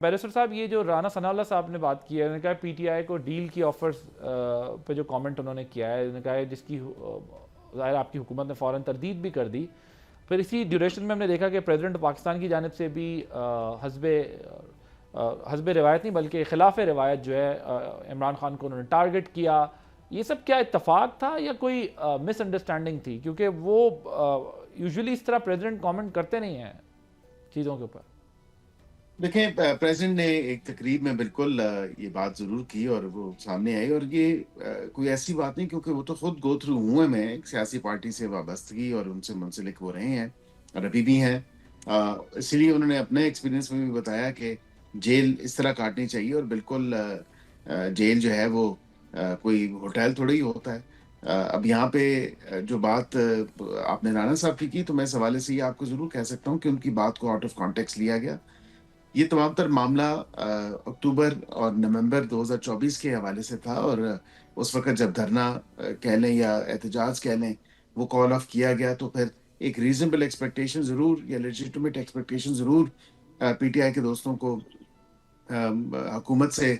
Barrister साहब, ये जो राना सनाउल्लाह साहब ने बात की है, उन्होंने कहा पीटीआई को डील की ऑफर्स पे जो कमेंट उन्होंने किया है, उन्होंने कहा है जिसकी ज़ाहिर आपकी हुकूमत ने फ़ौरन तरदीद भी कर दी। फिर इसी ड्यूरेशन में हमने देखा कि प्रेसिडेंट पाकिस्तान की जानिब से भी हस्ब रिवायत नहीं बल्कि खिलाफ रिवायत जो है इमरान खान को उन्होंने टारगेट किया। ये सब क्या इत्तफाक था या कोई मिसअंडरस्टैंडिंग थी? क्योंकि वो यूजुअली इस तरह प्रेसिडेंट कमेंट करते नहीं हैं चीज़ों के ऊपर। देखें, प्रेसिडेंट ने एक तकरीब में बिल्कुल ये बात जरूर की और वो सामने आई। और ये कोई ऐसी बात नहीं, क्योंकि वो तो खुद गो थ्रू हुए में एक सियासी पार्टी से वाबस्तगी और उनसे मुंसलिक हो रहे हैं और अभी भी हैं। इसीलिए उन्होंने अपने एक्सपीरियंस में भी बताया कि जेल इस तरह काटनी चाहिए और बिल्कुल जेल जो है वो कोई होटल थोड़ी ही होता है। अब यहाँ पे जो बात आपने राणा साहब की तो मैं इस हवाले से ये आपको जरूर कह सकता हूँ कि उनकी बात को आउट ऑफ कॉन्टेक्स्ट लिया गया। ये तमाम तर मामला अक्टूबर और नवंबर 2024 के हवाले से था। और उस वक्त जब धरना कह लें या एहतजाज कह लें, वो कॉल ऑफ किया गया, तो फिर एक रीजनेबल एक्सपेक्टेशन जरूर या लेजिटिमेट एक्सपेक्टेशन जरूर पीटीआई के दोस्तों को हुकूमत से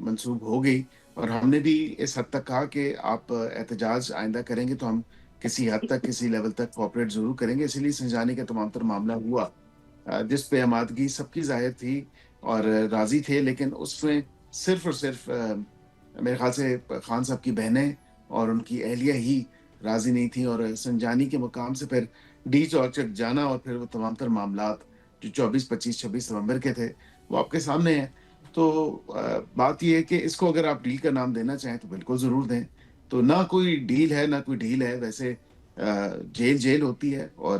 मंसूब हो गई। और हमने भी इस हद तक कहा कि आप एहतजाज आइंदा करेंगे तो हम किसी हद तक किसी लेवल तक कोऑपरेट जरूर करेंगे। इसलिए संजानी का तमाम तर मामला हुआ जिस पे आमादगी सबकी जाहिर थी और राजी थे, लेकिन उसमें सिर्फ और सिर्फ मेरे ख्याल से खान साहब की बहनें और उनकी अहलिया ही राजी नहीं थी। और संजानी के मुकाम से फिर डी चौक जाना और फिर वो तमाम तर मामलात जो 24, 25, 26 नवंबर के थे वो आपके सामने है। तो बात यह है कि इसको अगर आप डील का नाम देना चाहें तो बिल्कुल जरूर दें। तो ना कोई डील है ना कोई डील है। वैसे जेल जेल होती है। और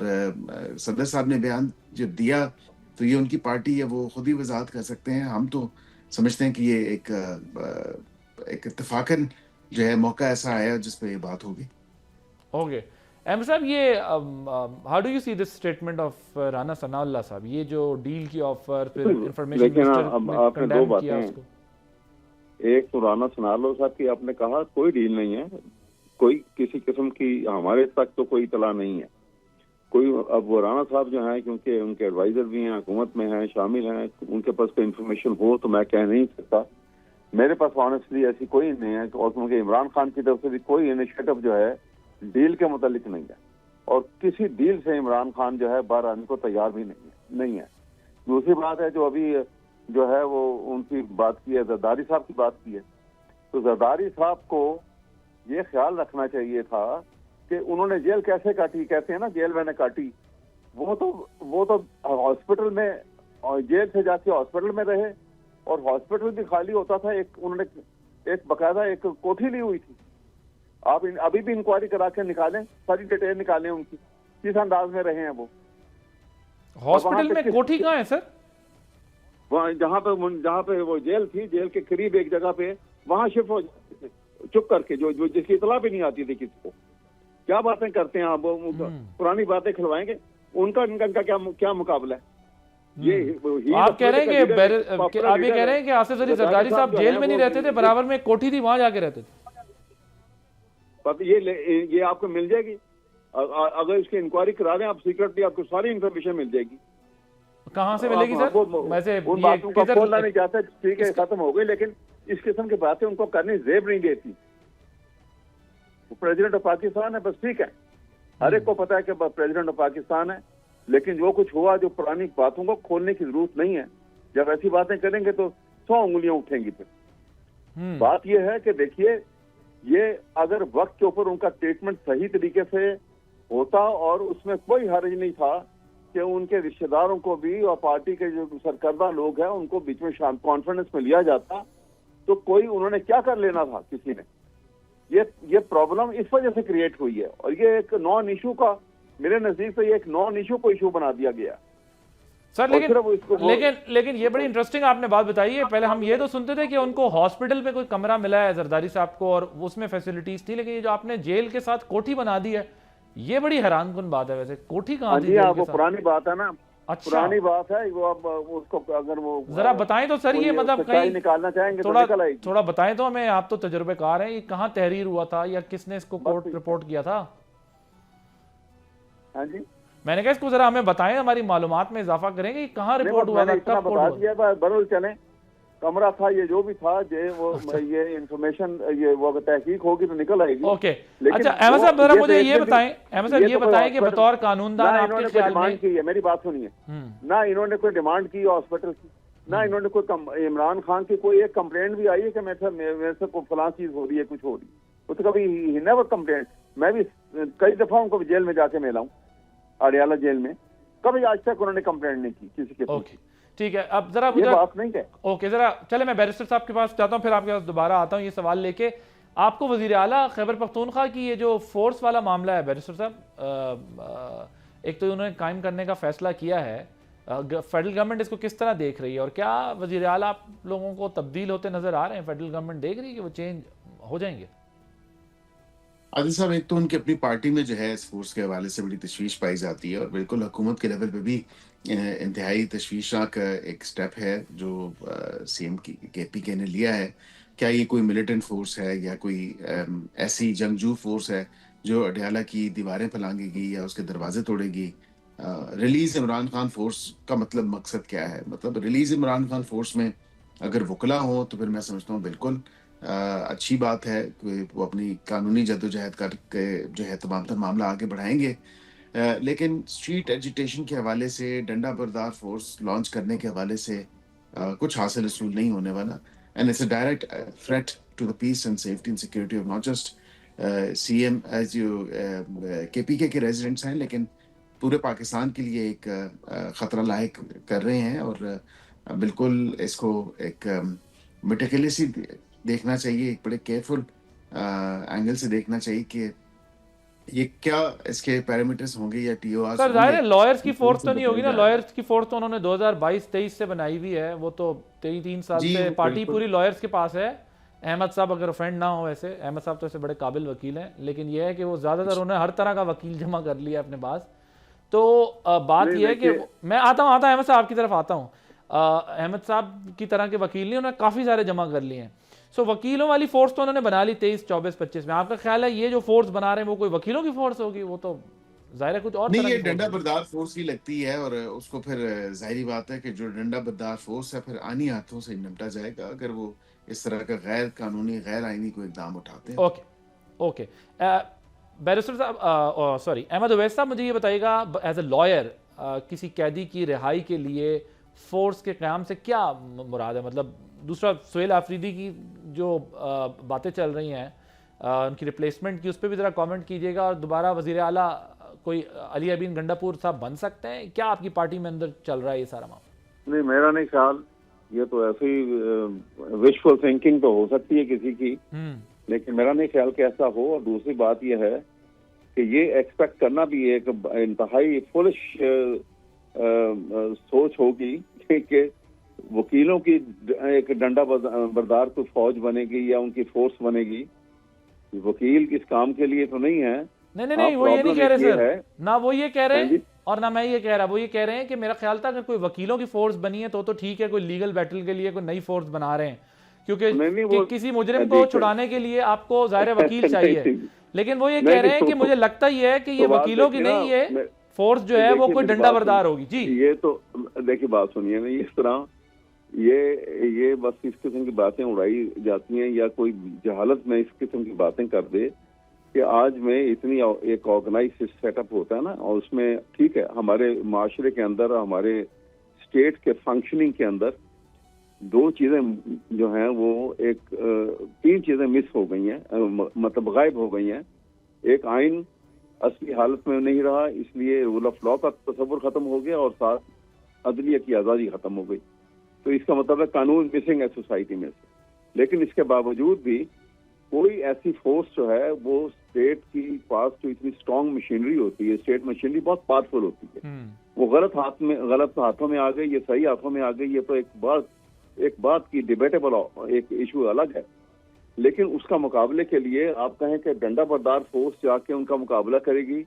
सदर साहब ने बयान जब दिया तो ये उनकी पार्टी है, वो खुद ही वजाहत कर सकते हैं। हम तो समझते हैं कि ये एक इत्तेफाकन जो है मौका ऐसा आया जिस पे ये बात होगी। ओके अहमद साहब, ये how do you see this statement of Rana Sanaullah साहब, ये जो डील की ऑफर फिर इंफॉर्मेशन लेकिन मिनिस्टर अब ने आपने दो कंडेम किया बातें, उसको? एक तो राना सनाउल्लाह साहब की आपने कहा कोई डील नहीं है, कोई किसी किस्म की हमारे तक तो कोई इतला नहीं है कोई। अब वो राना साहब जो हैं, क्योंकि उनके एडवाइजर भी हैं, हुकूमत में हैं, शामिल हैं, उनके पास कोई इन्फॉर्मेशन हो तो मैं कह नहीं सकता। मेरे पास ऑनेस्टली ऐसी कोई नहीं है। और क्योंकि इमरान खान की तरफ से भी कोई इनिशिएटिव जो है डील के मुतालिक नहीं है और किसी डील से इमरान खान जो है बाहर आने को तैयार भी नहीं है। दूसरी बात है जो अभी जो है वो उनकी बात की है, जरदारी साहब की बात की है, तो जरदारी साहब को ये ख्याल रखना चाहिए था कि उन्होंने जेल कैसे काटी। कहते हैं ना जेल मैंने काटी, वो तो हॉस्पिटल में और जेल से जाके हॉस्पिटल में रहे और हॉस्पिटल भी खाली होता था। उन्होंने एक बकायदा एक कोठी ली हुई थी। आप अभी भी इंक्वायरी करा के निकालें, सारी डिटेल निकालें उनकी, किस अंदाज में रहे हैं वो। हॉस्पिटल में कोठी कहाँ है सर? वहाँ जहाँ पे वो जेल थी, जेल के करीब एक जगह पे वहां शिफ्ट हो जाते थे चुप करके, जो जिसकी इतला भी नहीं आती थी किसी को। क्या बातें करते हैं आप, पुरानी बातें खिलवाएंगे। उनका इनका क्या मुकाबला है? ये आप कह रहे हैं कि आसिफ अली जरदारी साहब जेल में नहीं रहते थे, बराबर में कोठी थी, वहां जाके रहते थे। ये आपको मिल जाएगी अगर इसकी इंक्वायरी करा दें आप सीक्रेटली, आपको सारी इंफॉर्मेशन मिल जाएगी। कहां से मिलेगी सर? वैसे उन बातों का बोलना नहीं चाहता, ठीक है खत्म हो गई, लेकिन इस किस्म की बातें उनको करनी जेब नहीं देती। प्रेसिडेंट ऑफ पाकिस्तान है, बस ठीक है, हर एक को पता है कि प्रेसिडेंट ऑफ पाकिस्तान है, लेकिन जो कुछ हुआ जो पुरानी बातों को खोलने की जरूरत नहीं है। जब ऐसी बातें करेंगे तो 100 उंगलियां उठेंगी। फिर बात यह है कि देखिए, ये अगर वक्त के ऊपर उनका ट्रीटमेंट सही तरीके से होता और उसमें कोई हर्ज नहीं था कि उनके रिश्तेदारों को भी और पार्टी के जो सरकर्दा लोग हैं उनको बीच में कॉन्फ्रेंस में लिया जाता, तो कोई उन्होंने क्या कर लेना था किसी ने। ये प्रॉब्लम इस वजह से क्रिएट हुई है और ये एक नॉन इशू का, मेरे नजदीक से ये एक नॉन इशू को इशू बना दिया गया सर। लेकिन ये बड़ी इंटरेस्टिंग आपने बात बताई है। पहले हम ये तो सुनते थे कि उनको हॉस्पिटल में कोई कमरा मिला है जरदारी साहब को और उसमें फैसिलिटीज थी, लेकिन ये जो आपने जेल के साथ कोठी बना दी है, ये बड़ी हैरानकुन बात है। वैसे कोठी कहाँ थी? वो पुरानी बात है ना। अच्छा, पुरानी बात है वो। अब उसको अगर वो जरा बताएं तो सर, ये मतलब कहीं निकालना चाहेंगे थोड़ा बताएं तो हमें। आप तो तजुर्बेकार हैं, ये कहाँ तहरीर हुआ था या किसने इसको कोर्ट रिपोर्ट किया था? हाँ जी, मैंने कहा इसको जरा हमें बताएं, हमारी मालूमात में इजाफा करेंगे कि कहाँ रिपोर्ट हुआ था, कब बता कोर्ट दिया बरल चले कमरा था, ये जो भी था ये इंफॉर्मेशन ये वो तहकीक होगी तो निकल आएगी। ओके अच्छा अहमद साहब जरा मुझे ये बताएं, अहमद साहब ये बताएं कि बतौर कानूनदान आपके ख्याल में, की है मेरी बात सुनिए, ना इन्होंने कोई डिमांड की हॉस्पिटल की, ना इन्होंने कोई इमरान खान की कोई एक कंप्लेंट भी आई है कि मेरे से कोई फलां चीज हो रही है, कुछ हो रही है, वो तो कभी नेवर कंप्लेंट। मैं भी कई दफा उनको जेल में जाके मिला हूँ, अडियाला जेल में, कभी आज तक उन्होंने कंप्लेंट नहीं की किसी के। ओके ठीक है, अब जरा ये बात नहीं है। ओके जरा चले मैं बैरिस्टर साहब के पास जाता हूँ, फिर आपके पास दोबारा आता हूँ ये सवाल लेके। आपको वजीर आला खैबर पख्तूनख्वा की ये जो फोर्स वाला मामला है बैरिस्टर साहब, एक तो उन्होंने कायम करने का फैसला किया है, फेडरल गवर्नमेंट इसको किस तरह देख रही है, और क्या वजीर आला आप लोगों को तब्दील होते नजर आ रहे हैं, फेडरल गवर्नमेंट देख रही है कि वो चेंज हो जाएंगे? आदिल साहब, एक तो उनकी अपनी पार्टी में जो है इस फोर्स के हवाले से बड़ी तशवीश पाई जाती है, और बिल्कुल हुकूमत के लेवल पे भी इंतहाई तशवीशनाक एक स्टेप है जो सीएम केपीके ने लिया है। क्या ये कोई मिलिटेंट फोर्स है या कोई ऐसी जंगजू फोर्स है जो अडियाला की दीवारें फलांगेगी या उसके दरवाजे तोड़ेगी? रिलीज इमरान खान फोर्स का मतलब मकसद क्या है? मतलब रिलीज इमरान खान फोर्स में अगर वकला हो तो फिर मैं समझता हूँ बिल्कुल अच्छी बात है कि वो अपनी कानूनी जद्दोजहद करके जो है तमाम तर मामला आगे बढ़ाएंगे। लेकिन स्ट्रीट एजिटेशन के हवाले से, डंडा बरदार फोर्स लॉन्च करने के हवाले से कुछ हासिल रसूल नहीं होने वाला, and it's a direct threat to the peace and safety and security of not just CM as you KPK के रेजिडेंट्स हैं, लेकिन पूरे पाकिस्तान के लिए एक खतरा लायक कर रहे हैं। और बिल्कुल इसको एक मेटिकुलसली देखना चाहिए, एक बड़े केयरफुल एंगल से देखना चाहिए कि ये क्या इसके पैरामीटर्स होंगे या टीओआर। सर जाहिर है लॉयर्स की फोर्स तो नहीं होगी ना, लॉयर्स की फोर्स तो उन्होंने 2022-23 से बनाई हुई है, वो तो 3 साल से पार्टी पूरी लॉयर्स के पास है। अहमद साहब अगर फ्रेंड ना हो, वैसे अहमद साहब तो ऐसे बड़े काबिल वकील हैं, लेकिन यह है कि वो ज़्यादातर उन्होंने हर तरह का वकील जमा कर लिया अपने पास। तो बात यह है कि मैं आता हूँ अहमद साहब की तरफ आता हूँ, अहमद साहब की तरह के वकील नहीं, उन्होंने काफ़ी सारे जमा कर लिए हैं। सो वकीलों वाली फोर्स तो उन्होंने बना ली 23, 24, 25 में। आपका ख्याल है ये जो फोर्स बना रहे हैं वो कोई वकीलों की फोर्स होगी? वो तो जाहिर है कुछ और नहीं, ये डंडा बरदार फोर्स ही लगती है, और उसको फिर जाहिर बात है कि जो डंडा बरदार फोर्स है फिर आनी हाथों से निपटा जाएगा अगर वो इस तरह का गैर कानूनी, गैर आईनी कोई इकदाम उठाते हैं। ओके ओके बैरिस्टर साहब, सॉरी अहमद उवैस साहब, मुझे ये बताइएगा एज ए लॉयर किसी कैदी की रिहाई के लिए फोर्स के क़याम से क्या मुराद है? मतलब दूसरा सुहेल आफरीदी की जो बातें चल रही हैं उनकी रिप्लेसमेंट की, उस पर भी ज़रा कमेंट कीजिएगा। और दोबारा वज़ीर आला कोई अली अमीन गंडापुर साहब बन सकते हैं क्या? आपकी पार्टी में अंदर चल रहा है ये सारा मामला? नहीं, मेरा नहीं ख्याल, ये तो ऐसे ही विशफुल थिंकिंग तो हो सकती है किसी की, लेकिन मेरा नहीं ख्याल कि ऐसा हो। और दूसरी बात यह है कि ये एक्सपेक्ट करना भी एक इंतहाई फुलिश सोच होगी कि वकीलों की एक डंडा बरदार कोई फौज बनेगी या उनकी फोर्स बनेगी। वकील किस काम के लिए तो नहीं है। नहीं वो ये नहीं कह रहे सर, ना वो ये कह रहे हैं और ना मैं ये कह रहा। वो ये कह रहे हैं कि मेरा ख्याल था अगर कोई वकीलों की फोर्स बनी है तो ठीक है, कोई लीगल बैटल के लिए कोई नई फोर्स बना रहे हैं, क्योंकि किसी मुजरिम को छुड़ाने के लिए आपको ज़ाहिर वकील चाहिए। लेकिन वो ये कह रहे हैं कि मुझे लगता ही है कि ये वकीलों की नहीं, ये फोर्स जो है वो कोई डंडा बरदार होगी। जी ये तो देखिए, बात सुनिए ना, इस तरह ये बस इस किस्म की बातें उड़ाई जाती हैं या कोई जहालत में इस किस्म की बातें कर दे कि आज में इतनी एक ऑर्गेनाइज सेटअप होता है ना, और उसमें ठीक है हमारे माशरे के अंदर, हमारे स्टेट के फंक्शनिंग के अंदर दो चीजें जो हैं वो तीन चीजें मिस हो गई हैं, मतलब गायब हो गई हैं। एक आइन असली हालत में नहीं रहा, इसलिए रूल ऑफ लॉ का तस्वुर खत्म हो गया, और साथ अदलिया की आज़ादी खत्म हो गई। तो इसका मतलब है कानून मिसिंग है सोसाइटी में से। लेकिन इसके बावजूद भी कोई ऐसी फोर्स जो है वो स्टेट की पास जो इतनी स्ट्रॉन्ग मशीनरी होती है, स्टेट मशीनरी बहुत पावरफुल होती है, वो गलत हाथों में आ गई, ये सही हाथों में आ गई, ये तो एक बात की डिबेटेबल एक इशू अलग है। लेकिन उसका मुकाबले के लिए आप कहें कि डंडा बरदार फोर्स जाके उनका मुकाबला करेगी,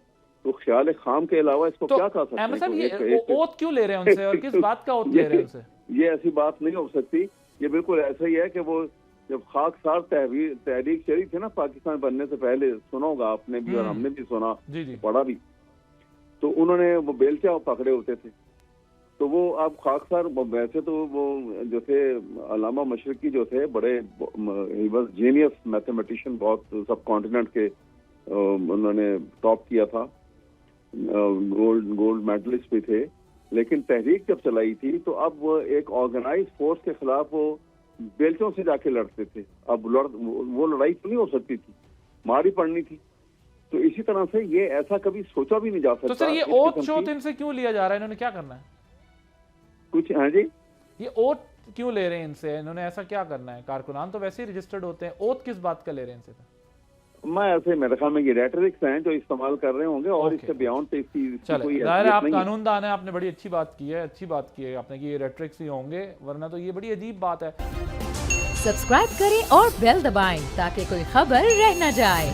तो ख्याल खाम के अलावा इसको क्या कह सकते हैं? ये ओथ क्यों ले रहे हैं उनसे, और किस बात का ओथ ले रहे हैं उनसे? ये ऐसी बात नहीं हो सकती। ये बिल्कुल ऐसा ही है कि वो जब खाकसार तहरीक चली थी ना पाकिस्तान बनने से पहले, सुना होगा आपने भी और हमने भी सुना, पढ़ा भी, तो उन्होंने वो बेलचा पकड़े होते थे। तो वो आप खाकसार, वैसे तो वो जो थे अल्लामा मशरकी जो थे, बड़े ही वाज जीनियस मैथमेटिशियन, बहुत सब कॉन्टिनेंट के उन्होंने टॉप किया था, गोल्ड मेडलिस्ट भी थे। लेकिन तहरीक जब चलाई थी तो अब वो एक ऑर्गेनाइज फोर्स के खिलाफ वो बेलचों से जाके लड़ते थे। अब वो लड़ाई तो नहीं हो सकती थी, मार ही पड़नी थी। तो इसी तरह से ये ऐसा कभी सोचा भी नहीं जा सकता। तो सर ये ओथ शोथ इनसे क्यों लिया जा रहा है, इन्होंने क्या करना है? कुछ हाँ जी, ये ओथ क्यों ले रहे हैं इनसे, इन्होंने ऐसा क्या करना है? कारकुनान तो वैसे ही रजिस्टर्ड होते हैं, ओथ किस बात का ले रहे हैं इनसे? मैं ऐसे मेरे ख्याल में ये रेटरिक्स हैं जो इस्तेमाल कर रहे होंगे, और इससे बियॉन्ड तो इसकी कोई जाहिर है आप कानूनदान है, आपने बड़ी अच्छी बात की है, अच्छी बात की है आपने कि ये रेटरिक्स ही होंगे, वरना तो ये बड़ी अजीब बात है। सब्सक्राइब करें और बेल दबाएं ताकि कोई खबर रह न जाए।